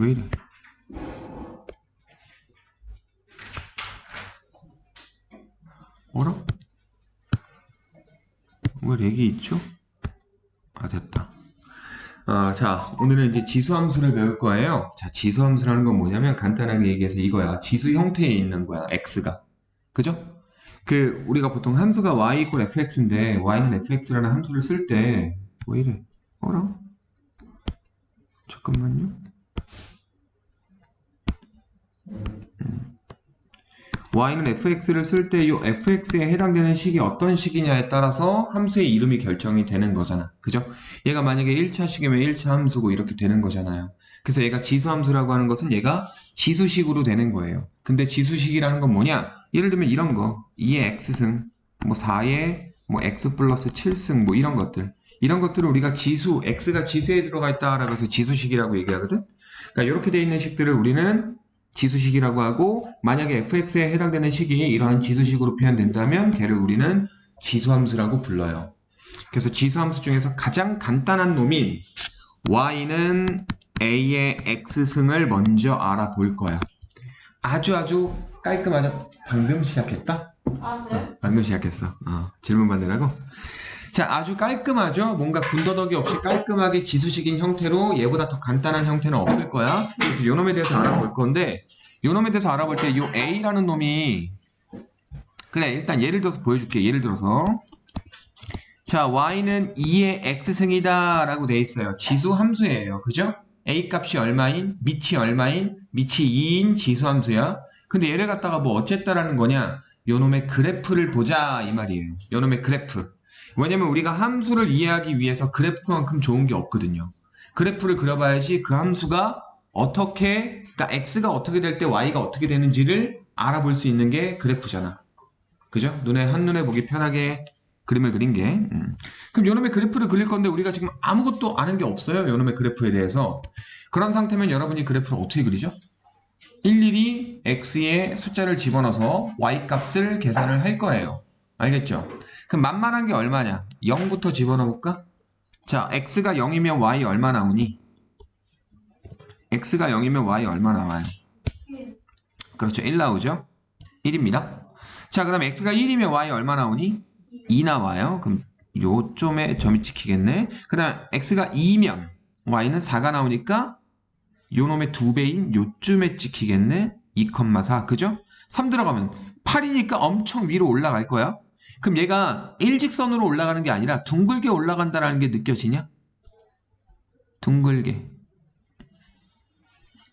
왜 이래? 어라? 왜 렉이 있죠? 아, 됐다. 자, 오늘은 이제 지수함수를 배울 거예요. 자, 지수함수라는 건 뭐냐면 간단하게 얘기해서 이거야. 지수 형태에 있는 거야, x가. 그죠? 우리가 보통 함수가 y = fx인데 y는 fx라는 함수를 쓸 때 왜 이래? 어라? 잠깐만요. y는 fx를 쓸 때 이 fx에 해당되는 식이 어떤 식이냐에 따라서 함수의 이름이 결정이 되는 거잖아. 그죠? 얘가 만약에 1차 식이면 1차 함수고 이렇게 되는 거잖아요. 그래서 얘가 지수함수라고 하는 것은 얘가 지수식으로 되는 거예요. 근데 지수식이라는 건 뭐냐? 예를 들면 이런 거 2의 x승, 뭐 4의 뭐 x 플러스 7승 뭐 이런 것들. 이런 것들을 우리가 지수, x가 지수에 들어가 있다라고 해서 지수식이라고 얘기하거든? 그러니까 이렇게 돼 있는 식들을 우리는 지수식이라고 하고, 만약에 fx에 해당되는 식이 이러한 지수식으로 표현된다면 걔를 우리는 지수함수라고 불러요. 그래서 지수함수 중에서 가장 간단한 놈인 y는 a의 x승을 먼저 알아볼 거야. 아주 깔끔하죠? 방금 시작했다? 아, 그래? 방금 시작했어. 질문 받느라고. 자, 아주 깔끔하죠? 뭔가 군더더기 없이 깔끔하게 지수식인 형태로 얘보다 더 간단한 형태는 없을 거야. 그래서 요 놈에 대해서 알아볼 건데, 요 놈에 대해서 알아볼 때 요 A라는 놈이, 그래, 일단 예를 들어서 보여줄게. 예를 들어서 자, y는 2의 x승이다 라고 돼 있어요. 지수 함수예요. 그죠? A 값이 얼마인? 밑이 얼마인? 밑이 2인 지수함수야. 근데 얘를 갖다가 뭐 어쨌다라는 거냐? 요 놈의 그래프를 보자 이 말이에요. 요 놈의 그래프. 왜냐면 우리가 함수를 이해하기 위해서 그래프만큼 좋은 게 없거든요. 그래프를 그려봐야지 그 함수가 어떻게, 그러니까 x가 어떻게 될 때 y가 어떻게 되는지를 알아볼 수 있는 게 그래프잖아. 그죠? 한눈에 보기 편하게 그림을 그린 게. 그럼 요놈의 그래프를 그릴 건데 우리가 지금 아무것도 아는 게 없어요. 요놈의 그래프에 대해서. 그런 상태면 여러분이 그래프를 어떻게 그리죠? 일일이 x에 숫자를 집어넣어서 y 값을 계산을 할 거예요. 알겠죠? 그럼 만만한 게 얼마냐? 0부터 집어넣어볼까? 자, x가 0이면 y 얼마 나오니? x가 0이면 y 얼마 나와요? 그렇죠. 1 나오죠? 1입니다. 자, 그 다음에 x가 1이면 y 얼마 나오니? 2 나와요. 그럼 요점에 점이 찍히겠네. 그 다음 x가 2면 y는 4가 나오니까 요놈의 2배인 요쯤에 찍히겠네. 2,4. 그죠? 3 들어가면 8이니까 엄청 위로 올라갈 거야. 그럼 얘가 일직선으로 올라가는 게 아니라 둥글게 올라간다는 게 느껴지냐? 둥글게.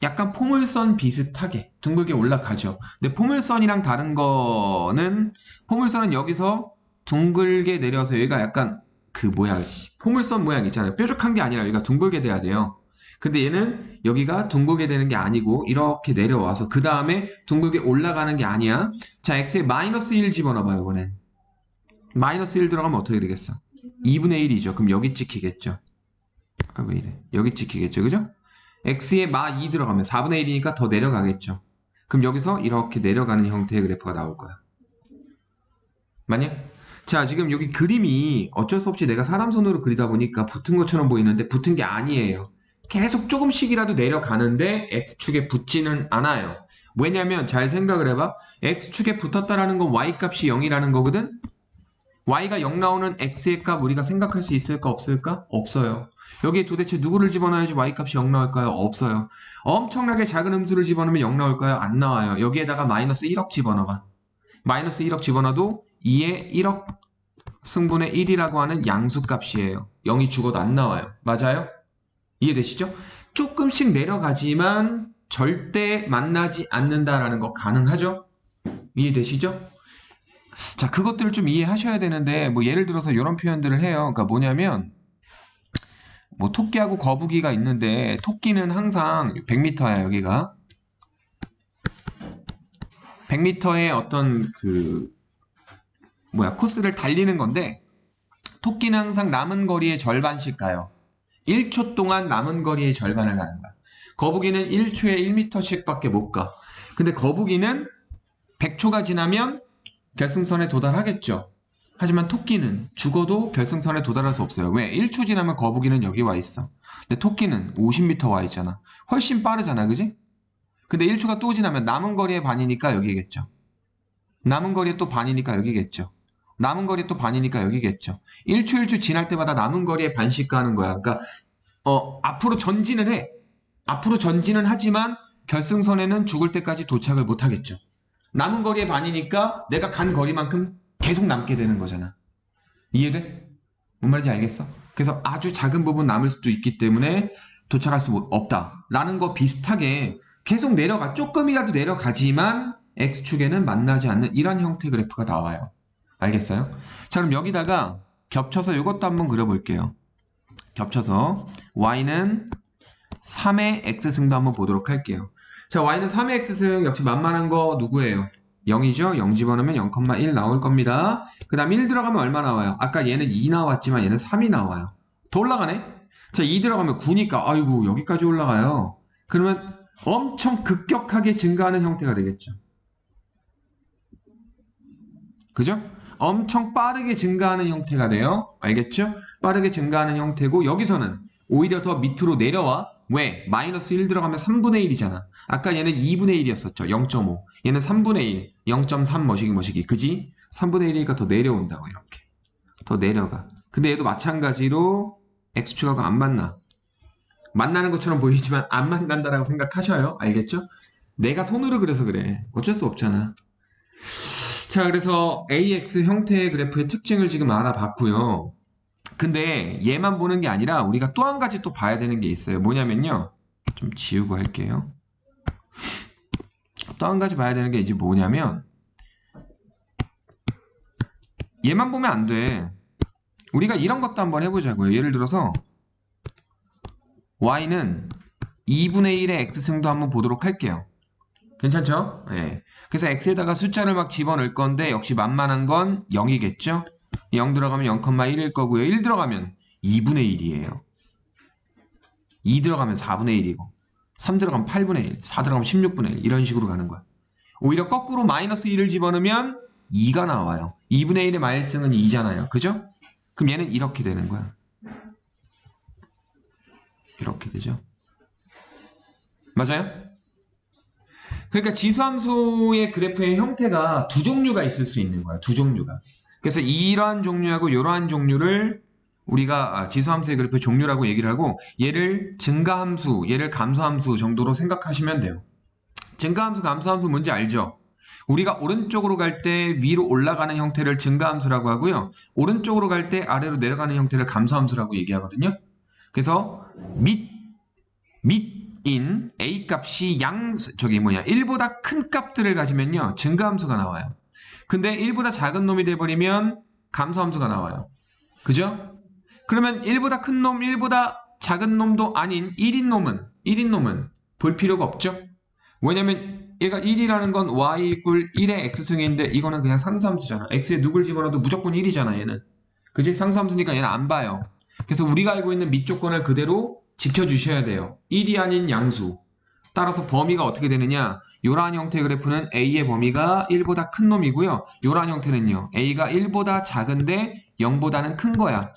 약간 포물선 비슷하게 둥글게 올라가죠. 근데 포물선이랑 다른 거는, 포물선은 여기서 둥글게 내려서 여기가 약간 포물선 모양 있잖아요. 뾰족한 게 아니라 여기가 둥글게 돼야 돼요. 근데 얘는 여기가 둥글게 되는 게 아니고 이렇게 내려와서 그 다음에 둥글게 올라가는 게 아니야. 자, x에 마이너스 1 집어넣어봐요. 이번엔 마이너스 1 들어가면 어떻게 되겠어? 2분의 1이죠. 그럼 여기 찍히겠죠. 왜 이래? 여기 찍히겠죠. 그죠? x에 마 2 들어가면 4분의 1이니까 더 내려가겠죠. 그럼 여기서 이렇게 내려가는 형태의 그래프가 나올 거야. 맞냐? 자, 지금 여기 그림이 어쩔 수 없이 내가 사람 손으로 그리다 보니까 붙은 것처럼 보이는데 붙은 게 아니에요. 계속 조금씩이라도 내려가는데 x축에 붙지는 않아요. 왜냐면 잘 생각을 해봐. x축에 붙었다라는 건 y값이 0이라는 거거든? y가 0 나오는 x의 값 우리가 생각할 수 있을까 없을까? 없어요. 여기에 도대체 누구를 집어넣어야지 y값이 0 나올까요? 없어요. 엄청나게 작은 음수를 집어넣으면 0 나올까요? 안 나와요. 여기에다가 마이너스 1억 집어넣어봐. 마이너스 1억 집어넣어도 2의 1억 승분의 1이라고 하는 양수값이에요. 0이 죽어도 안 나와요. 맞아요? 이해되시죠? 조금씩 내려가지만 절대 만나지 않는다라는 거 가능하죠? 이해되시죠? 자, 그것들을 좀 이해하셔야 되는데, 뭐 예를 들어서 이런 표현들을 해요. 그러니까 뭐냐면, 뭐 토끼하고 거북이가 있는데 토끼는 항상 100m야. 여기가 100m의 어떤 코스를 달리는 건데, 토끼는 항상 남은 거리의 절반씩 가요. 1초 동안 남은 거리의 절반을 가는 거야. 거북이는 1초에 1m씩 밖에 못 가. 근데 거북이는 100초가 지나면 결승선에 도달하겠죠. 하지만 토끼는 죽어도 결승선에 도달할 수 없어요. 왜? 1초 지나면 거북이는 여기 와 있어. 근데 토끼는 50m 와 있잖아. 훨씬 빠르잖아, 그지? 근데 1초가 또 지나면 남은 거리의 반이니까 여기겠죠. 남은 거리의 또 반이니까 여기겠죠. 남은 거리 또 반이니까 여기겠죠. 1초 1초 지날 때마다 남은 거리의 반씩 가는 거야. 그러니까 앞으로 전진을 해. 앞으로 전진은 하지만 결승선에는 죽을 때까지 도착을 못 하겠죠. 남은 거리의 반이니까 내가 간 거리만큼 계속 남게 되는 거잖아. 이해돼? 뭔 말인지 알겠어? 그래서 아주 작은 부분 남을 수도 있기 때문에 도착할 수 없다. 라는 거 비슷하게 계속 내려가. 조금이라도 내려가지만 X축에는 만나지 않는 이런 형태의 그래프가 나와요. 알겠어요? 자, 그럼 여기다가 겹쳐서 이것도 한번 그려볼게요. 겹쳐서 Y는 3의 X승도 한번 보도록 할게요. 자, Y는 3의 X승 역시 만만한 거 누구예요? 0이죠? 0 집어넣으면 0,1 나올 겁니다. 그 다음 1 들어가면 얼마 나와요? 아까 얘는 2 나왔지만 얘는 3이 나와요. 더 올라가네? 자, 2 들어가면 9니까 아이고 여기까지 올라가요. 그러면 엄청 급격하게 증가하는 형태가 되겠죠. 그죠? 엄청 빠르게 증가하는 형태가 돼요. 알겠죠? 빠르게 증가하는 형태고 여기서는 오히려 더 밑으로 내려와. 왜? 마이너스 1 들어가면 3분의 1이잖아. 아까 얘는 2분의 1이었었죠. 0.5. 얘는 3분의 1. 0.3 머시기. 그지? 3분의 1이니까 더 내려온다고 이렇게. 더 내려가. 근데 얘도 마찬가지로 X축하고 안 만나. 만나는 것처럼 보이지만 안 만난다라고 생각하셔요. 알겠죠? 내가 손으로 그려서 그래. 어쩔 수 없잖아. 자, 그래서 AX 형태의 그래프의 특징을 지금 알아봤고요. 근데 얘만 보는 게 아니라 우리가 또 한 가지 또 봐야 되는 게 있어요. 뭐냐면요. 좀 지우고 할게요. 또 한 가지 봐야 되는 게 이제 뭐냐면 얘만 보면 안 돼. 우리가 이런 것도 한번 해보자고요. 예를 들어서 Y는 2분의 1의 X승도 한번 보도록 할게요. 괜찮죠? 네. 그래서 X에다가 숫자를 막 집어넣을 건데 역시 만만한 건 0이겠죠? 0 들어가면 0,1일 거고요. 1 들어가면 2분의 1이에요. 2 들어가면 4분의 1이고 3 들어가면 8분의 1, 4 들어가면 16분의 1 이런 식으로 가는 거야. 오히려 거꾸로 마이너스 1을 집어넣으면 2가 나와요. 2분의 1의 마일승은 2잖아요. 그죠? 그럼 얘는 이렇게 되는 거야. 이렇게 되죠. 맞아요? 그러니까 지수함수의 그래프의 형태가 두 종류가 있을 수 있는 거야. 두 종류가. 그래서 이러한 종류하고 이러한 종류를 우리가 지수함수의 그래프의 종류라고 얘기를 하고 얘를 증가함수, 얘를 감소함수 정도로 생각하시면 돼요. 증가함수, 감소함수 뭔지 알죠? 우리가 오른쪽으로 갈 때 위로 올라가는 형태를 증가함수라고 하고요. 오른쪽으로 갈 때 아래로 내려가는 형태를 감소함수라고 얘기하거든요. 그래서 밑인 A 값이 1보다 큰 값들을 가지면요. 증가함수가 나와요. 근데 1보다 작은 놈이 돼버리면 감소함수가 나와요. 그죠? 그러면 1보다 큰 놈, 1보다 작은 놈도 아닌 1인 놈은 볼 필요가 없죠? 왜냐면 얘가 1이라는 건 y 이퀄 1의 x승인데 이거는 그냥 상수함수잖아. x에 누굴 집어넣어도 무조건 1이잖아 얘는. 그지? 상수함수니까 얘는 안 봐요. 그래서 우리가 알고 있는 밑 조건을 그대로 지켜주셔야 돼요. 1이 아닌 양수. 따라서 범위가 어떻게 되느냐? 요러한 형태의 그래프는 A의 범위가 1보다 큰 놈이고요. 요러한 형태는요. A가 1보다 작은데 0보다는 큰 거야.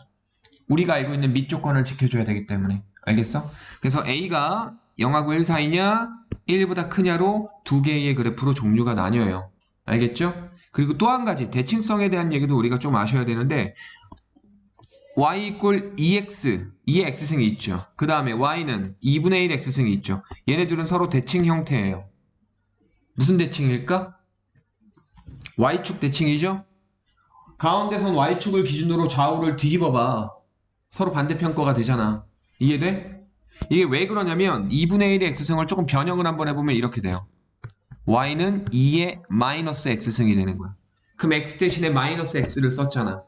우리가 알고 있는 밑 조건을 지켜줘야 되기 때문에. 알겠어? 그래서 A가 0하고 1 사이냐 1보다 크냐로 두 개의 그래프로 종류가 나뉘어요. 알겠죠? 그리고 또 한 가지 대칭성에 대한 얘기도 우리가 좀 아셔야 되는데 y 이퀄 2x 2의 x승이 있죠. 그 다음에 y는 2분의 1 x승이 있죠. 얘네들은 서로 대칭 형태예요. 무슨 대칭일까? y축 대칭이죠. 가운데선 y축을 기준으로 좌우를 뒤집어봐. 서로 반대편 거가 되잖아. 이해돼? 이게 왜 그러냐면 2분의 1의 x승을 조금 변형을 한번 해보면 이렇게 돼요. y는 2의 마이너스 x승이 되는 거야. 그럼 x 대신에 마이너스 x를 썼잖아.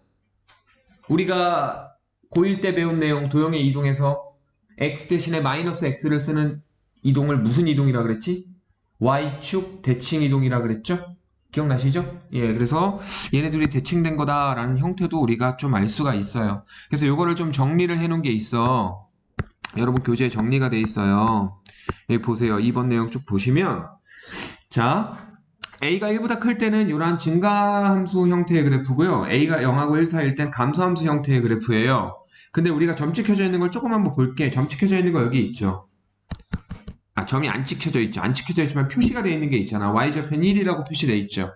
우리가 고1 때 배운 내용 도형의 이동에서 x 대신에 마이너스 x를 쓰는 이동을 무슨 이동이라 그랬지? y축 대칭 이동이라 그랬죠? 기억나시죠? 예, 그래서 얘네들이 대칭된 거다라는 형태도 우리가 좀 알 수가 있어요. 그래서 요거를 좀 정리를 해놓은 게 있어. 여러분 교재에 정리가 돼 있어요. 여기 보세요. 2번 내용 쭉 보시면 자 a가 1보다 클 때는 이러한 증가함수 형태의 그래프고요. a가 0하고 1 사이일 땐 감소함수 형태의 그래프예요. 근데 우리가 점 찍혀져 있는 걸 조금 한번 볼게. 점 찍혀져 있는 거 여기 있죠. 점이 안 찍혀져 있죠. 안 찍혀져 있지만 표시가 되어 있는 게 있잖아. y좌편 1이라고 표시되어 있죠.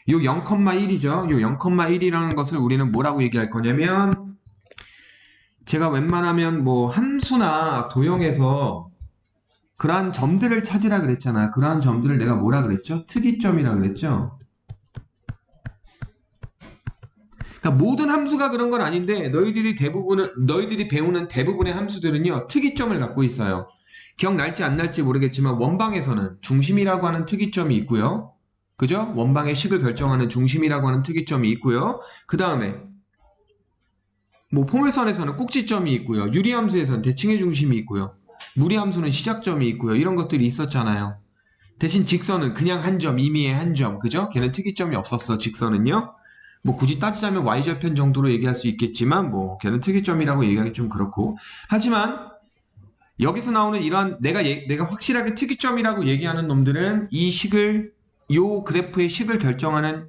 요 0,1이죠. 요 0,1이라는 것을 우리는 뭐라고 얘기할 거냐면, 제가 웬만하면 뭐 함수나 도형에서 그러한 점들을 찾으라 그랬잖아. 그러한 점들을 내가 뭐라 그랬죠? 특이점이라 그랬죠. 그러니까 모든 함수가 그런 건 아닌데, 너희들이 배우는 대부분의 함수들은요, 특이점을 갖고 있어요. 기억날지 안 날지 모르겠지만 원방에서는 중심이라고 하는 특이점이 있고요. 그죠? 원방의 식을 결정하는 중심이라고 하는 특이점이 있고요. 그 다음에 뭐 포물선에서는 꼭지점이 있고요. 유리함수에서는 대칭의 중심이 있고요. 무리함수는 시작점이 있고요. 이런 것들이 있었잖아요. 대신 직선은 그냥 한 점, 임의의 한 점. 그죠? 걔는 특이점이 없었어. 직선은요. 뭐 굳이 따지자면 y좌편 정도로 얘기할 수 있겠지만 뭐 걔는 특이점이라고 얘기하기 좀 그렇고. 하지만 여기서 나오는 이러한 내가 확실하게 특이점이라고 얘기하는 놈들은 이 식을, 요 그래프의 식을 결정하는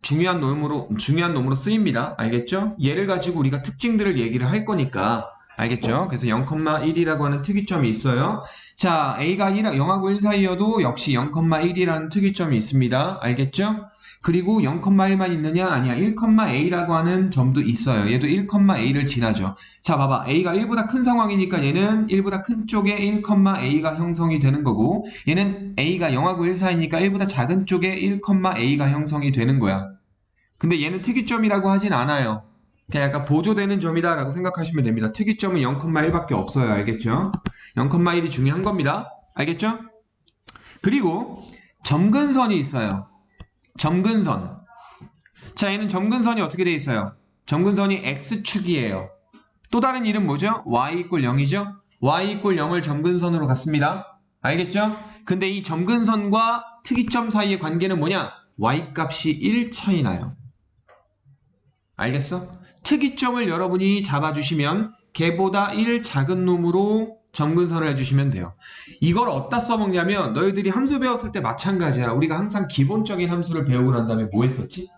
중요한 놈으로 쓰입니다. 알겠죠? 얘를 가지고 우리가 특징들을 얘기를 할 거니까. 알겠죠? 그래서 0,1이라고 하는 특이점이 있어요. 자, a가 0하고 1 사이여도 역시 0,1이라는 특이점이 있습니다. 알겠죠? 그리고 0,1만 있느냐? 아니야. 1,a라고 하는 점도 있어요. 얘도 1,a를 지나죠. 자, 봐봐. a가 1보다 큰 상황이니까 얘는 1보다 큰 쪽에 1,a가 형성이 되는 거고, 얘는 a가 0하고 1 사이니까 1보다 작은 쪽에 1,a가 형성이 되는 거야. 근데 얘는 특이점이라고 하진 않아요. 그냥 약간 보조되는 점이다 라고 생각하시면 됩니다. 특이점은 0,1밖에 없어요. 알겠죠? 0,1이 중요한 겁니다. 알겠죠? 그리고 점근선이 있어요. 점근선. 자, 얘는 점근선이 어떻게 돼 있어요? 점근선이 x축이에요. 또 다른 이름 뭐죠? y = 0이죠? y = 0을 점근선으로 갖습니다. 알겠죠? 근데 이 점근선과 특이점 사이의 관계는 뭐냐? y 값이 1 차이 나요. 알겠어? 특이점을 여러분이 잡아주시면 걔보다 1 작은 놈으로 점근선을 해주시면 돼요. 이걸 어디다 써먹냐면 너희들이 함수 배웠을 때 마찬가지야. 우리가 항상 기본적인 함수를 배우고 난 다음에 뭐 했었지?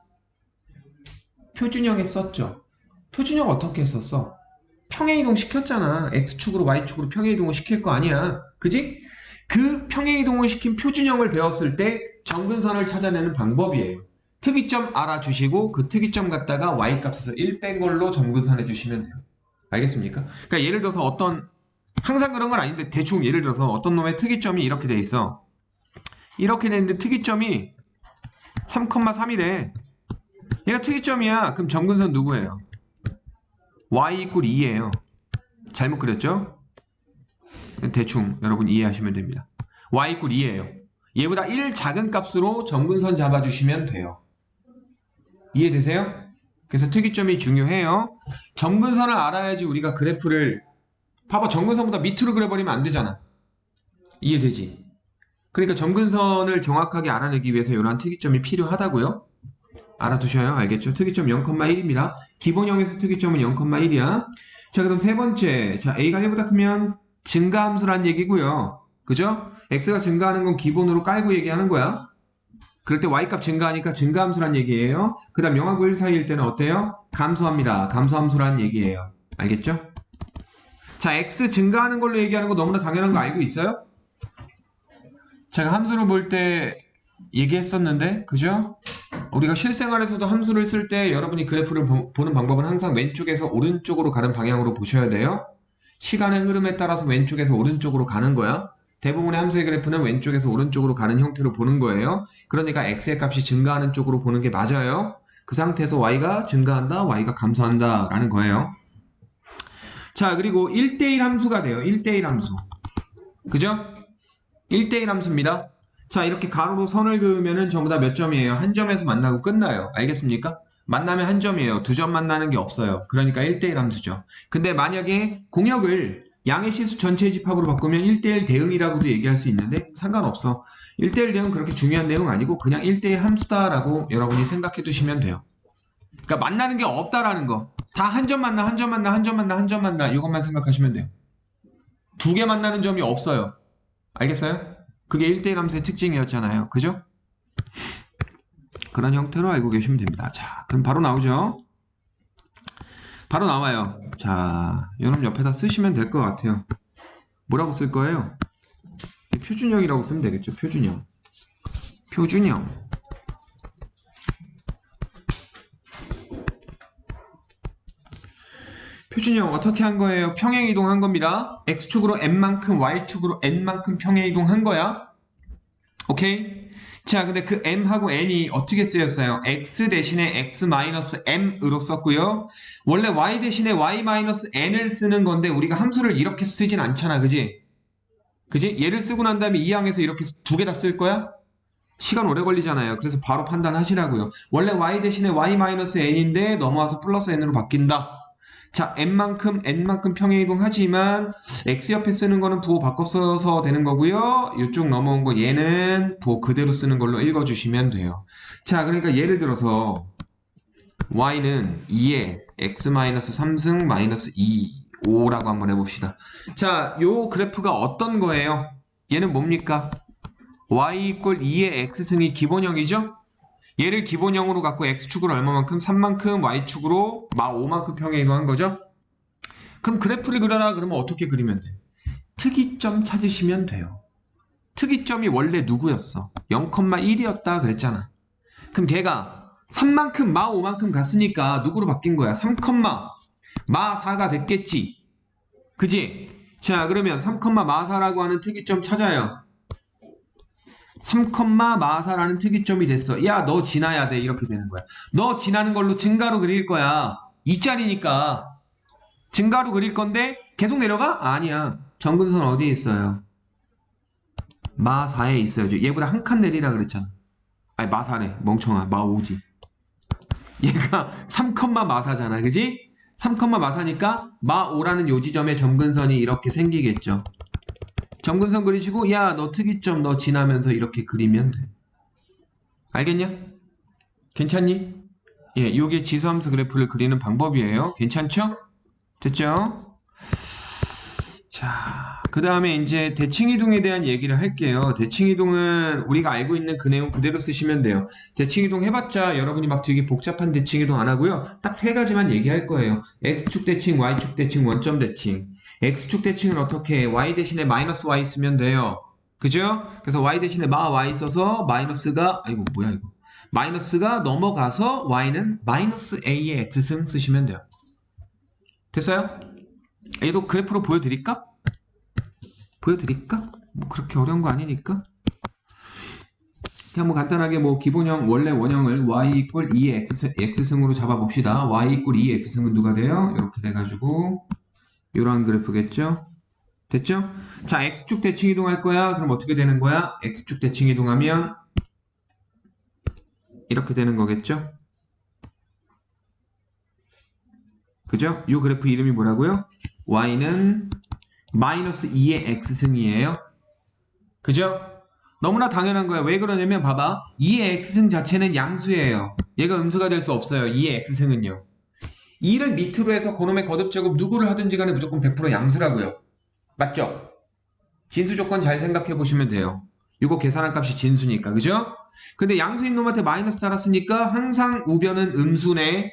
표준형에 썼죠. 표준형 어떻게 썼어? 평행이동 시켰잖아. X축으로 Y축으로 평행이동을 시킬 거 아니야. 그지? 그 평행이동을 시킨 표준형을 배웠을 때 점근선을 찾아내는 방법이에요. 특이점 알아주시고 그 특이점 갖다가 Y값에서 1 뺀 걸로 점근선 해주시면 돼요. 알겠습니까? 그러니까 예를 들어서 항상 그런 건 아닌데 대충 예를 들어서 어떤 놈의 특이점이 이렇게 돼 있어. 이렇게 돼 있는데 특이점이 3,3이래. 얘가 특이점이야. 그럼 점근선 누구예요? y = 2예요. 잘못 그렸죠? 대충 여러분 이해하시면 됩니다. y = 2예요. 얘보다 1 작은 값으로 점근선 잡아주시면 돼요. 이해되세요? 그래서 특이점이 중요해요. 점근선을 알아야지 우리가 그래프를, 봐봐, 점근선보다 밑으로 그려버리면 안 되잖아. 이해되지? 그러니까 점근선을 정확하게 알아내기 위해서 이러한 특이점이 필요하다고요. 알아두셔요. 알겠죠? 특이점 0,1입니다. 기본형에서 특이점은 0,1이야. 자, 그럼 세 번째. 자, a가 1보다 크면 증가함수란 얘기고요. 그죠? x가 증가하는 건 기본으로 깔고 얘기하는 거야. 그럴 때 y값 증가하니까 증가함수란 얘기예요. 그 다음 0하고 1 사이일 때는 어때요? 감소합니다. 감소함수란 얘기예요. 알겠죠? 자, x 증가하는 걸로 얘기하는 거 너무나 당연한 거 알고 있어요? 제가 함수를 볼 때 얘기했었는데, 그죠? 우리가 실생활에서도 함수를 쓸 때 여러분이 그래프를 보는 방법은 항상 왼쪽에서 오른쪽으로 가는 방향으로 보셔야 돼요. 시간의 흐름에 따라서 왼쪽에서 오른쪽으로 가는 거야. 대부분의 함수의 그래프는 왼쪽에서 오른쪽으로 가는 형태로 보는 거예요. 그러니까 x의 값이 증가하는 쪽으로 보는 게 맞아요. 그 상태에서 y가 증가한다, y가 감소한다 라는 거예요. 자, 그리고 1대1 함수가 돼요. 1대1 함수. 그죠? 1대1 함수입니다. 자, 이렇게 가로로 선을 그으면은 전부 다 몇 점이에요? 한 점에서 만나고 끝나요. 알겠습니까? 만나면 한 점이에요. 두 점 만나는 게 없어요. 그러니까 1대1 함수죠. 근데 만약에 공역을 양의 실수 전체의 집합으로 바꾸면 1대1 대응이라고도 얘기할 수 있는데 상관없어. 1대1 대응 그렇게 중요한 내용 아니고 그냥 1대1 함수다라고 여러분이 생각해 두시면 돼요. 그러니까 만나는 게 없다라는 거. 다 한 점 만나, 한 점 만나, 한 점 만나, 한 점 만나 이것만 생각하시면 돼요. 두 개 만나는 점이 없어요. 알겠어요? 그게 1대1 함수의 특징이었잖아요. 그죠? 그런 형태로 알고 계시면 됩니다. 자, 그럼 바로 나오죠? 바로 나와요. 자, 요놈 옆에다 쓰시면 될 것 같아요. 뭐라고 쓸 거예요? 표준형이라고 쓰면 되겠죠. 표준형. 표준형. 표준형 어떻게 한 거예요? 평행 이동한 겁니다. x축으로 n만큼 y축으로 n만큼 평행 이동한 거야. 오케이? 자, 근데 그 m하고 n이 어떻게 쓰였어요? x 대신에 x-m으로 썼고요. 원래 y 대신에 y-n을 쓰는 건데 우리가 함수를 이렇게 쓰진 않잖아. 그지? 그지? 얘를 쓰고 난 다음에 이 항에서 이렇게 두 개 다 쓸 거야? 시간 오래 걸리잖아요. 그래서 바로 판단하시라고요. 원래 y 대신에 y-n인데 넘어와서 플러스 n으로 바뀐다. 자, n만큼 평행 이동하지만 x 옆에 쓰는 거는 부호 바꿔 써서 되는 거고요. 이쪽 넘어온 거 얘는 부호 그대로 쓰는 걸로 읽어주시면 돼요. 자, 그러니까 예를 들어서 y는 2에 x-3승 -2 5라고 한번 해봅시다. 자, 요 그래프가 어떤 거예요? 얘는 뭡니까? y 이퀄 2의 x승이 기본형이죠? 얘를 기본형으로 갖고 x축으로 얼마만큼? 3만큼, y축으로 5만큼 평행 이동한 거죠? 그럼 그래프를 그려라 그러면 어떻게 그리면 돼? 특이점 찾으시면 돼요. 특이점이 원래 누구였어? 0,1이었다 그랬잖아. 그럼 걔가 3만큼, 5만큼 갔으니까 누구로 바뀐 거야? 3,4가 됐겠지. 그지? 자, 그러면 3,4라고 하는 특이점 찾아요. 3,4라는 특이점이 됐어. 야, 너 지나야 돼. 이렇게 되는 거야. 너 지나는 걸로 증가로 그릴 거야. 2짜리니까. 증가로 그릴 건데 계속 내려가? 아니야. 점근선 어디에 있어요? 마4에 있어야죠. 얘보다 한 칸 내리라 그랬잖아. 아니, 마4래. 멍청아. 마5지. 얘가 3,4잖아. 그지? 3,4니까 마5라는 요 지점에 점근선이 이렇게 생기겠죠. 점근선 그리시고 야, 너 특이점 너 지나면서 이렇게 그리면 돼. 알겠냐? 괜찮니? 예, 요게 지수함수 그래프를 그리는 방법이에요. 괜찮죠? 됐죠? 자, 그 다음에 이제 대칭이동에 대한 얘기를 할게요. 대칭이동은 우리가 알고 있는 그 내용 그대로 쓰시면 돼요. 대칭이동 해봤자 여러분이 막 되게 복잡한 대칭이동 안 하고요. 딱 세 가지만 얘기할 거예요. x축 대칭, y축 대칭, 원점 대칭. x축 대칭은 어떻게 해? y 대신에 마이너스 y 쓰면 돼요. 그죠? 그래서 y 대신에 y 써서 마이너스가 아이고 뭐야 이거 마이너스가 넘어가서 y는 마이너스 a의 x승 쓰시면 돼요. 됐어요? 얘도 그래프로 보여드릴까? 보여드릴까? 뭐 그렇게 어려운 거 아니니까. 그냥 뭐 간단하게 뭐 기본형 원래 원형을 y 이퀄 2의 x승으로 잡아봅시다. y 이퀄 2의 x승은 누가 돼요? 이렇게 돼가지고 이러한 그래프겠죠? 됐죠? 자, x축 대칭 이동할 거야. 그럼 어떻게 되는 거야? x축 대칭 이동하면 이렇게 되는 거겠죠? 그죠? 이 그래프 이름이 뭐라고요? y는 마이너스 2의 x승이에요. 그죠? 너무나 당연한 거야. 왜 그러냐면 봐봐. 2의 x승 자체는 양수예요. 얘가 음수가 될 수 없어요. 2의 x승은요. 2를 밑으로 해서 그놈의 거듭제곱 누구를 하든지 간에 무조건 100% 양수라고요. 맞죠? 진수 조건 잘 생각해 보시면 돼요. 이거 계산한 값이 진수니까. 그죠? 근데 양수인 놈한테 마이너스 달았으니까 항상 우변은 음수네.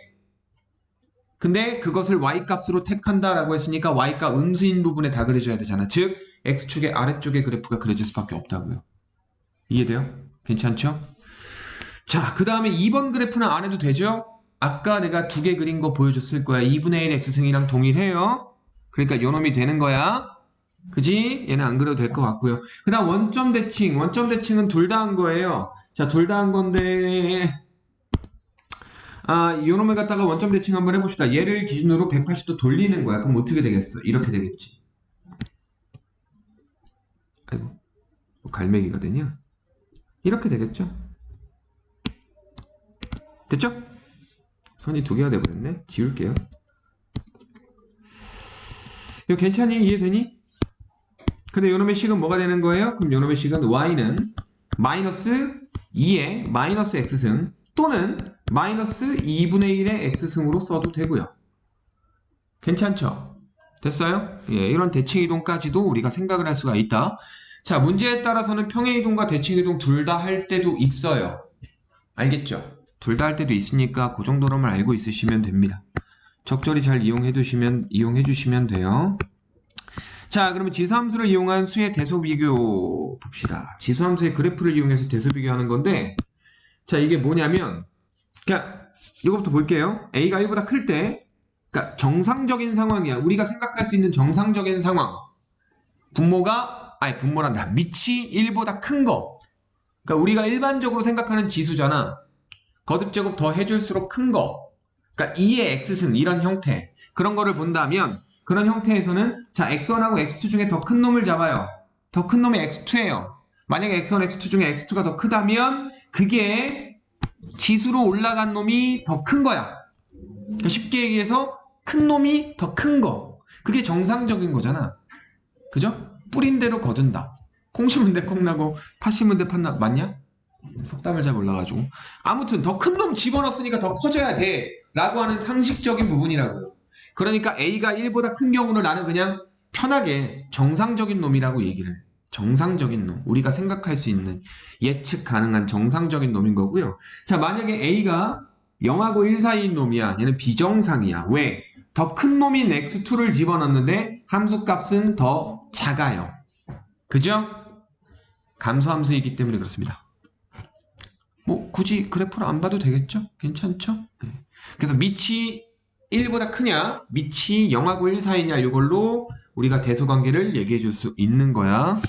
근데 그것을 y값으로 택한다라고 했으니까 y값 음수인 부분에 다 그려줘야 되잖아. 즉 x축의 아래쪽에 그래프가 그려질 수밖에 없다고요. 이해돼요? 괜찮죠? 자, 그 다음에 2번 그래프는 안 해도 되죠? 아까 내가 두 개 그린 거 보여줬을 거야. 2분의 1 x승이랑 동일해요. 그러니까 요놈이 되는 거야. 그지? 얘는 안 그려도 될 것 같고요. 그 다음 원점 대칭. 원점 대칭은 둘 다 한 거예요. 자, 둘 다 한 건데 요놈을 갖다가 원점 대칭 한번 해봅시다. 얘를 기준으로 180도 돌리는 거야. 그럼 어떻게 되겠어? 이렇게 되겠지. 아이고, 뭐 갈매기가 되냐? 이렇게 되겠죠? 됐죠? 선이 두 개가 돼버렸네. 지울게요. 이거 괜찮니? 이해되니? 근데 요놈의 식은 뭐가 되는 거예요? 그럼 요놈의 식은 y는 마이너스 2의 마이너스 x승 또는 마이너스 2분의 1의 x승으로 써도 되고요. 괜찮죠? 됐어요? 예, 이런 대칭이동까지도 우리가 생각을 할 수가 있다. 자, 문제에 따라서는 평행이동과 대칭이동 둘 다 할 때도 있어요. 알겠죠? 둘 다 할 때도 있으니까 그 정도로만 알고 있으시면 됩니다. 적절히 잘 이용해 주시면 돼요. 자, 그러면 지수함수를 이용한 수의 대소 비교 봅시다. 지수함수의 그래프를 이용해서 대소 비교하는 건데, 자, 이게 뭐냐면, 그러니까 이거부터 볼게요. A가 1보다 클 때, 그러니까 정상적인 상황이야. 우리가 생각할 수 있는 정상적인 상황. 분모란다. 밑이 1보다 큰 거. 그러니까 우리가 일반적으로 생각하는 지수잖아. 거듭제곱 더 해줄수록 큰 거. 그러니까 2의 x승 이런 형태. 그런 거를 본다면 그런 형태에서는 자 x1하고 x2 중에 더 큰 놈을 잡아요. 더 큰 놈이 x2예요. 만약에 x1, x2 중에 x2가 더 크다면 그게 지수로 올라간 놈이 더 큰 거야. 그러니까 쉽게 얘기해서 큰 놈이 더 큰 거. 그게 정상적인 거잖아. 그죠? 뿌린 대로 거둔다. 콩 심은 데 콩 나고 팥 심은 데 팥 나. 맞냐? 속담을 잘 몰라가지고. 아무튼 더 큰 놈 집어넣었으니까 더 커져야 돼 라고 하는 상식적인 부분이라고요. 그러니까 A가 1보다 큰 경우는 나는 그냥 편하게 정상적인 놈이라고 얘기를 해. 정상적인 놈. 우리가 생각할 수 있는 예측 가능한 정상적인 놈인 거고요. 자, 만약에 A가 0하고 1 사이인 놈이야. 얘는 비정상이야. 왜? 더 큰 놈인 x2를 집어넣는데 함수값은 더 작아요. 그죠? 감소함수이기 때문에 그렇습니다. 뭐 굳이 그래프를 안 봐도 되겠죠? 괜찮죠? 네. 그래서 밑이 1보다 크냐, 밑이 0하고 1 사이냐 이걸로 우리가 대소관계를 얘기해 줄 수 있는 거야.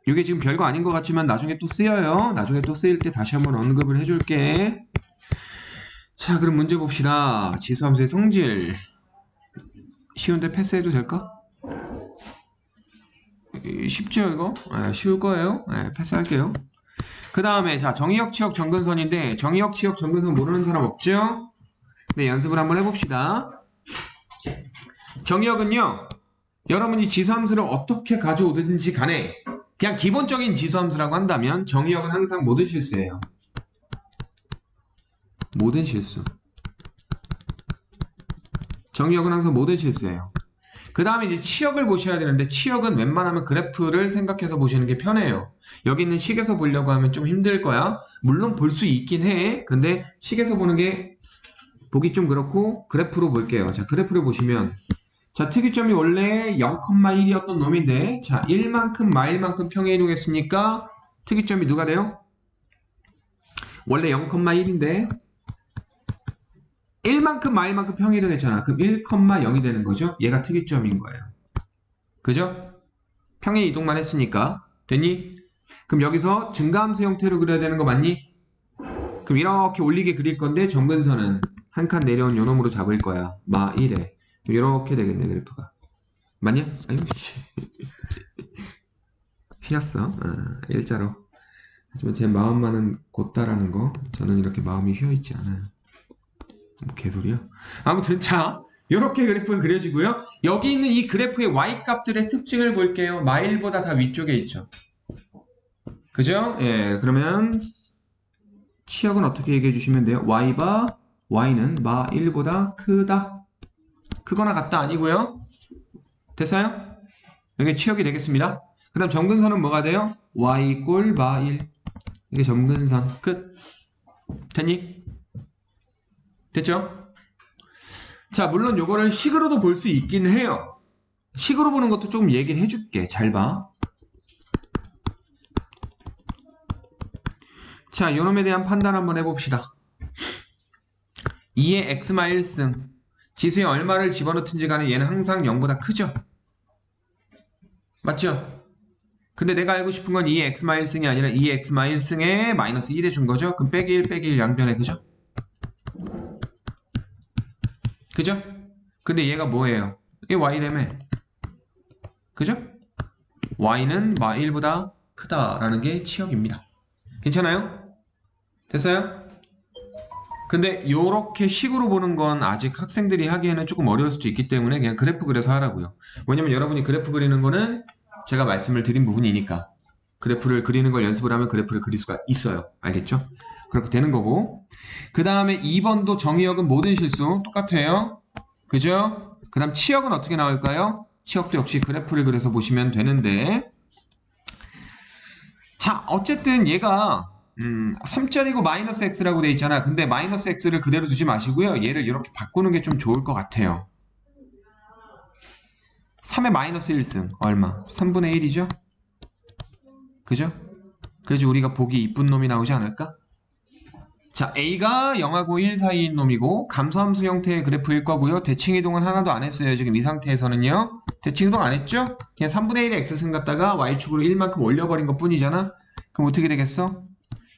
이게 지금 별거 아닌 것 같지만 나중에 또 쓰여요. 나중에 또 쓰일 때 다시 한번 언급을 해줄게. 자, 그럼 문제 봅시다. 지수함수의 성질. 쉬운데 패스해도 될까? 쉽죠 이거? 네, 쉬울 거예요. 네, 패스할게요. 그 다음에 자 정의역, 치역, 정근선인데 정의역, 치역, 정근선 모르는 사람 없죠? 네, 연습을 한번 해봅시다. 정의역은요, 여러분이 지수함수를 어떻게 가져오든지 간에 그냥 기본적인 지수함수라고 한다면 정의역은 항상 모든 실수예요. 모든 실수. 정의역은 항상 모든 실수예요. 그 다음에 이제 치역을 보셔야 되는데 치역은 웬만하면 그래프를 생각해서 보시는 게 편해요. 여기 있는 식에서 보려고 하면 좀 힘들 거야. 물론 볼 수 있긴 해. 근데 식에서 보는 게 보기 좀 그렇고 그래프로 볼게요. 자, 그래프를 보시면 자, 특이점이 원래 0,1이었던 놈인데 자, 1만큼 마일만큼 평행 이동했으니까 특이점이 누가 돼요? 원래 0,1인데 1만큼 마일만큼 평행 이동했잖아. 그럼 1,0이 되는 거죠. 얘가 특이점인 거예요. 그죠? 평행 이동만 했으니까 됐니? 그럼 여기서 증가함수 형태로 그려야 되는 거 맞니? 그럼 이렇게 올리게 그릴 건데 정근선은 한 칸 내려온 요 놈으로 잡을 거야. 마 1에 이렇게 되겠네 그래프가. 맞냐? 아유 휘었어. 일자로. 하지만 제 마음만은 곧다라는 거 저는 이렇게 마음이 휘어있지 않아요. 뭐 개소리야? 아무튼 자 이렇게 그래프가 그려지고요. 여기 있는 이 그래프의 y값들의 특징을 볼게요. 마일보다 다 위쪽에 있죠. 그죠? 예, 그러면 치역은 어떻게 얘기해 주시면 돼요? y는 마 1보다 크다. 크거나 같다 아니고요. 됐어요? 이게 치역이 되겠습니다. 그 다음 점근선은 뭐가 돼요? y 꼴 마 1. 이게 점근선 끝. 됐니? 됐죠? 자, 물론 요거를 식으로도 볼 수 있긴 해요. 식으로 보는 것도 조금 얘기를 해줄게. 잘 봐. 자, 요놈에 대한 판단 한번 해봅시다. 2의 x마 1승. 지수에 얼마를 집어넣든지 간에 얘는 항상 0보다 크죠? 맞죠? 근데 내가 알고 싶은 건 2의 x마 1승이 아니라 2의 x마 1승에 마이너스 1 해준 거죠? 그럼 빼기 1 빼기 1 양변에 그죠? 그죠? 근데 얘가 뭐예요? 이게 y라며. 그죠? y는 마 1보다 크다라는 게 치역입니다. 괜찮아요? 됐어요? 근데 요렇게 식으로 보는 건 아직 학생들이 하기에는 조금 어려울 수도 있기 때문에 그냥 그래프 그려서 하라고요. 왜냐면 여러분이 그래프 그리는 거는 제가 말씀을 드린 부분이니까 그래프를 그리는 걸 연습을 하면 그래프를 그릴 수가 있어요. 알겠죠? 그렇게 되는 거고. 그 다음에 2번도 정의역은 모든 실수 똑같아요. 그죠? 그 다음 치역은 어떻게 나올까요? 치역도 역시 그래프를 그려서 보시면 되는데 자, 어쨌든 얘가 3짜리고 마이너스 x라고 돼 있잖아. 근데 마이너스 x를 그대로 두지 마시고요. 얘를 이렇게 바꾸는 게 좀 좋을 것 같아요. 3의 마이너스 1승 얼마? 3분의 1이죠? 그죠? 그래서 우리가 보기 이쁜 놈이 나오지 않을까? 자, A가 0하고 1 사이인 놈이고 감소함수 형태의 그래프일 거고요. 대칭이동은 하나도 안 했어요. 지금 이 상태에서는요. 대칭이동 안 했죠? 그냥 3분의 1의 x승 갖다가 y축으로 1만큼 올려버린 것 뿐이잖아. 그럼 어떻게 되겠어?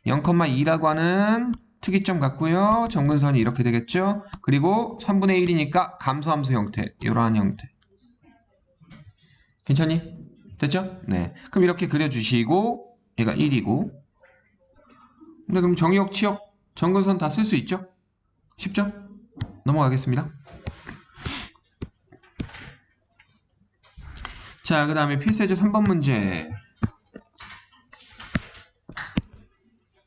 0,2라고 하는 특이점 같고요. 점근선이 이렇게 되겠죠? 그리고 3분의 1이니까 감소함수 형태, 이러한 형태. 괜찮니? 됐죠? 네. 그럼 이렇게 그려주시고 얘가 1이고 근데 그럼 정의역, 치역, 점근선 다 쓸 수 있죠? 쉽죠? 넘어가겠습니다. 자, 그 다음에 필수예제 3번 문제.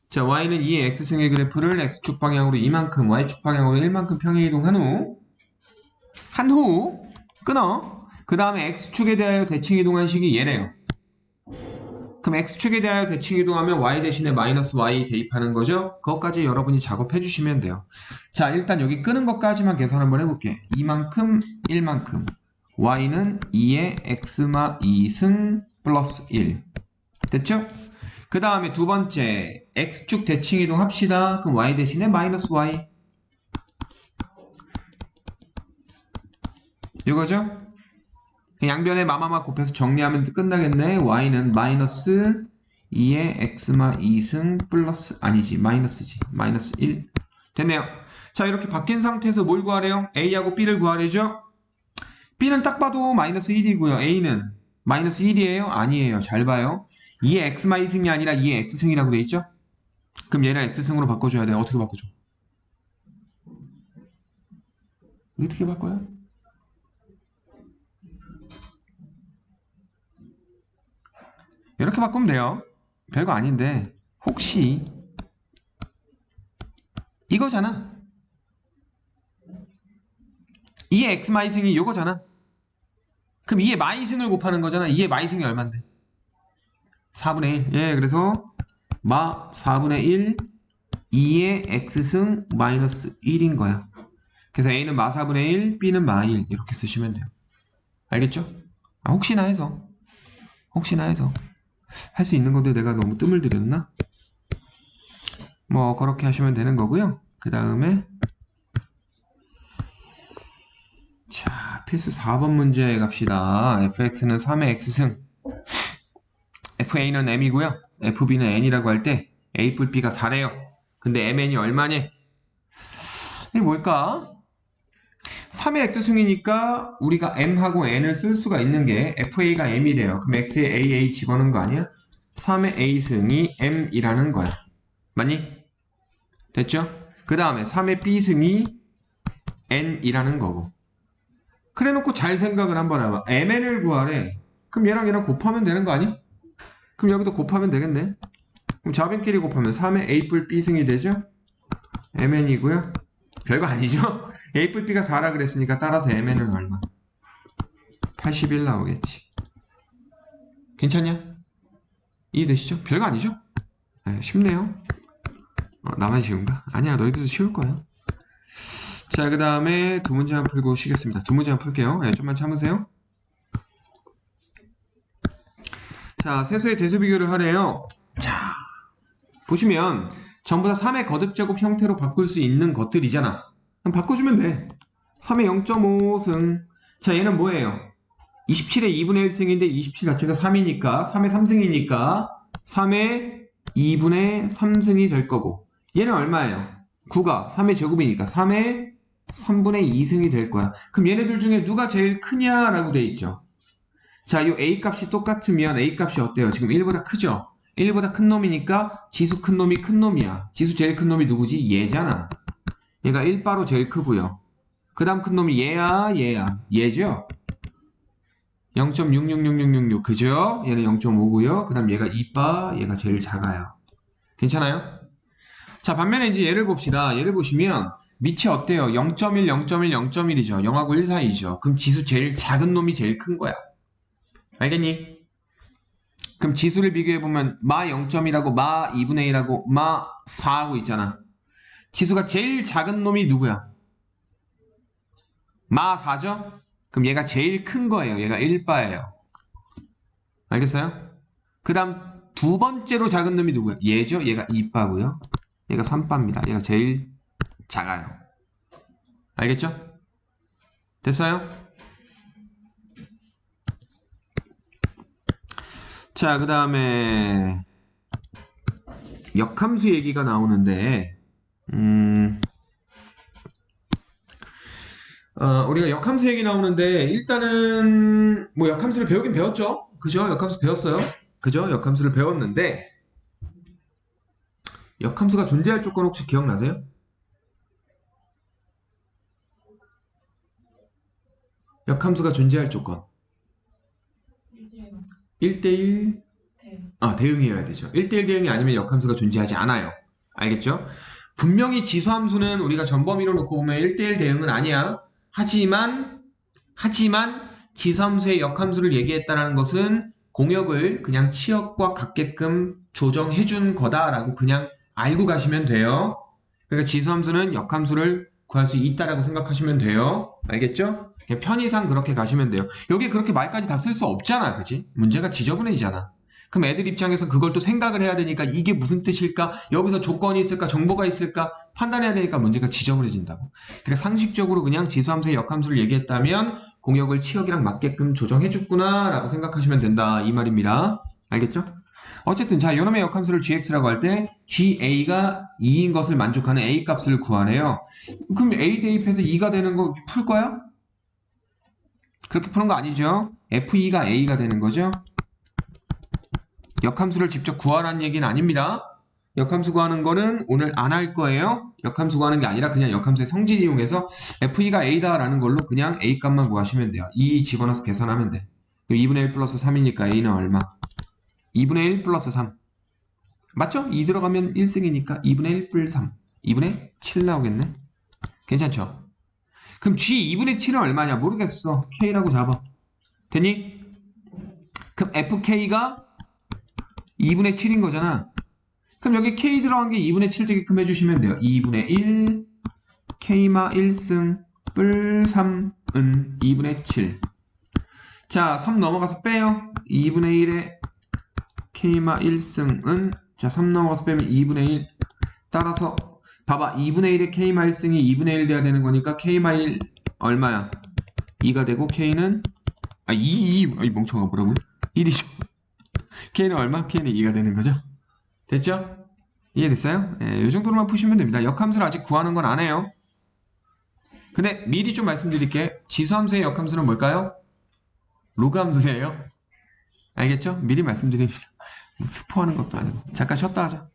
자, y는 2의 x승의 그래프를 x축 방향으로 이만큼, y축 방향으로 1만큼 평행이동한 후 끊어. 그 다음에 x축에 대하여 대칭이동한 식이 얘래요. 그럼 x축에 대하여 대칭이동하면 y 대신에 마이너스 y 대입하는 거죠. 그것까지 여러분이 작업해 주시면 돼요. 자, 일단 여기 끄는 것까지만 계산 한번 해볼게. 이만큼 1만큼 y는 2의 x마 2승 플러스 1 됐죠? 그 다음에 두 번째 x축 대칭이동 합시다. 그럼 y 대신에 마이너스 y 이거죠? 양변에 마마마 곱해서 정리하면 끝나겠네. y는 마이너스 2의 x마 2승 플러스 아니지 마이너스지 마이너스 1 됐네요. 자, 이렇게 바뀐 상태에서 뭘 구하래요? a하고 b를 구하래죠? b는 딱 봐도 마이너스 1이고요. a는 마이너스 1이에요? 아니에요. 잘 봐요. 2의 x마 2승이 아니라 2의 x승이라고 돼 있죠? 그럼 얘를 x승으로 바꿔줘야 돼요. 어떻게 바꿔줘? 어떻게 바꿔요? 이렇게 바꾸면 돼요. 별거 아닌데 혹시 이거잖아. 2의 x 마이승이 이거잖아. 그럼 2의 마이승을 곱하는 거잖아. 2의 마이승이 얼만데? 4분의 1. 예, 그래서 마 4분의 1 2의 x승 마이너스 1인 거야. 그래서 a는 마 4분의 1, b는 마 1 이렇게 쓰시면 돼요. 알겠죠? 혹시나 해서 할 수 있는 건데 내가 너무 뜸을 들였나? 뭐 그렇게 하시면 되는 거고요. 그 다음에 자, 필수 4번 문제 갑시다. fx는 3의 x승 fa는 m이고요. fb는 n이라고 할 때 a 뿔 b가 4래요. 근데 mn이 얼마니? 이게 뭘까? 3의 x승이니까 우리가 m하고 n을 쓸 수가 있는 게 fa가 m이래요. 그럼 x에 a 집어넣은 거 아니야? 3의 a승이 m이라는 거야. 맞니? 됐죠? 그 다음에 3의 b승이 n이라는 거고. 그래 놓고 잘 생각을 한번 해봐. mn을 구하래. 그럼 얘랑 곱하면 되는 거 아니? 그럼 여기도 곱하면 되겠네. 그럼 좌변끼리 곱하면 3의 a 뿔 b승이 되죠? mn이고요. 별거 아니죠? a 뿔 b가 4라 그랬으니까 따라서 mn은 얼마? 81 나오겠지. 괜찮냐? 이해되시죠? 별거 아니죠? 네, 쉽네요. 나만 쉬운가? 아니야, 너희들도 쉬울 거야. 자, 그 다음에 두 문제만 풀고 쉬겠습니다. 두 문제만 풀게요. 네, 좀만 참으세요. 자, 세수의 대수 비교를 하래요. 자, 보시면 전부 다 3의 거듭제곱 형태로 바꿀 수 있는 것들이잖아. 그럼 바꿔주면 돼. 3의 0.5승. 자, 얘는 뭐예요? 27의 2분의 1승인데 27 자체가 3이니까 3의 3승이니까 3의 2분의 3승이 될 거고, 얘는 얼마예요? 9가 3의 제곱이니까 3의 3분의 2승이 될 거야. 그럼 얘네들 중에 누가 제일 크냐라고 돼 있죠. 자, 이 a 값이 똑같으면 a 값이 어때요? 지금 1보다 크죠? 1보다 큰 놈이니까 지수 큰 놈이 큰 놈이야. 지수 제일 큰 놈이 누구지? 얘잖아. 얘가 1바로 제일 크고요. 그 다음 큰 놈이 얘야, 얘죠? 0.666666 그죠? 얘는 0.5고요. 그 다음 얘가 2바, 얘가 제일 작아요. 괜찮아요? 자, 반면에 이제 얘를 봅시다. 얘를 보시면 밑이 어때요? 0.1, 0.1, 0.1이죠. 0하고 1 사이죠. 그럼 지수 제일 작은 놈이 제일 큰 거야. 알겠니? 그럼 지수를 비교해보면 마 0점이라고 마 2분의 1하고 마 4하고 있잖아. 지수가 제일 작은 놈이 누구야? 마 4죠? 그럼 얘가 제일 큰 거예요. 얘가 1바예요. 알겠어요? 그 다음 두 번째로 작은 놈이 누구야? 얘죠? 얘가 2바고요. 얘가 3바입니다. 얘가 제일 작아요. 알겠죠? 됐어요? 자, 그 다음에 역함수 얘기가 나오는데 우리가 역함수 얘기 나오는데 일단은 뭐 역함수를 배우긴 배웠죠? 그죠? 역함수 배웠어요? 그죠? 역함수를 배웠는데 역함수가 존재할 조건 혹시 기억나세요? 역함수가 존재할 조건 1대1 대응이어야 되죠. 1대1 대응이 아니면 역함수가 존재하지 않아요. 알겠죠? 분명히 지수함수는 우리가 전범위로 놓고 보면 1대1 대응은 아니야. 하지만 지수함수의 역함수를 얘기했다는 것은 공역을 그냥 치역과 같게끔 조정해준 거다라고 그냥 알고 가시면 돼요. 그러니까 지수함수는 역함수를 구할 수 있다라고 생각하시면 돼요. 알겠죠? 그냥 편의상 그렇게 가시면 돼요. 여기 그렇게 말까지 다 쓸 수 없잖아. 그치? 문제가 지저분해지잖아. 그럼 애들 입장에서 그걸 또 생각을 해야 되니까 이게 무슨 뜻일까? 여기서 조건이 있을까? 정보가 있을까? 판단해야 되니까 문제가 지저분해진다고. 그러니까 상식적으로 그냥 지수함수의 역함수를 얘기했다면 공역을 치역이랑 맞게끔 조정해줬구나 라고 생각하시면 된다. 이 말입니다. 알겠죠? 어쨌든 자 요놈의 역함수를 gx라고 할 때 ga가 2인 것을 만족하는 a 값을 구하래요. 그럼 a 대입해서 2가 되는 거 풀 거야? 그렇게 푸는 거 아니죠? f2가 a가 되는 거죠? 역함수를 직접 구하라는 얘기는 아닙니다. 역함수 구하는 거는 오늘 안 할 거예요. 역함수 구하는 게 아니라 그냥 역함수의 성질 이용해서 f2가 a다 라는 걸로 그냥 a 값만 구하시면 돼요. 2 집어넣어서 계산하면 돼. 2분의 1 플러스 3이니까 a는 얼마? 2분의 1 플러스 3 맞죠? 2 들어가면 1승이니까 2분의 1 플 3 2분의 7 나오겠네. 괜찮죠? 그럼 g 2분의 7은 얼마냐? 모르겠어. k라고 잡아. 되니? 그럼 fk가 2분의 7인 거잖아. 그럼 여기 k 들어간 게 2분의 7 되게끔 해주시면 돼요. 2분의 1 k마 1승 뿔 3은 2분의 7. 자, 3 넘어가서 빼요. 2분의 1에 k마 1승은 자, 3 넘어가서 빼면 2분의 1. 따라서 봐봐. 2분의 1에 k마 1승이 2분의 1 돼야 되는 거니까 k마 1 얼마야? 2가 되고 k는 이 멍청아 뭐라고요? 1이죠. k는 얼마? k는 2가 되는 거죠. 됐죠? 이해됐어요? 예, 이 정도로만 푸시면 됩니다. 역함수를 아직 구하는 건 안 해요. 근데 미리 좀 말씀드릴게. 지수함수의 역함수는 뭘까요? 로그함수예요. 알겠죠? 미리 말씀드립니다. 스포하는 것도 아니고. 잠깐 쉬었다 하자.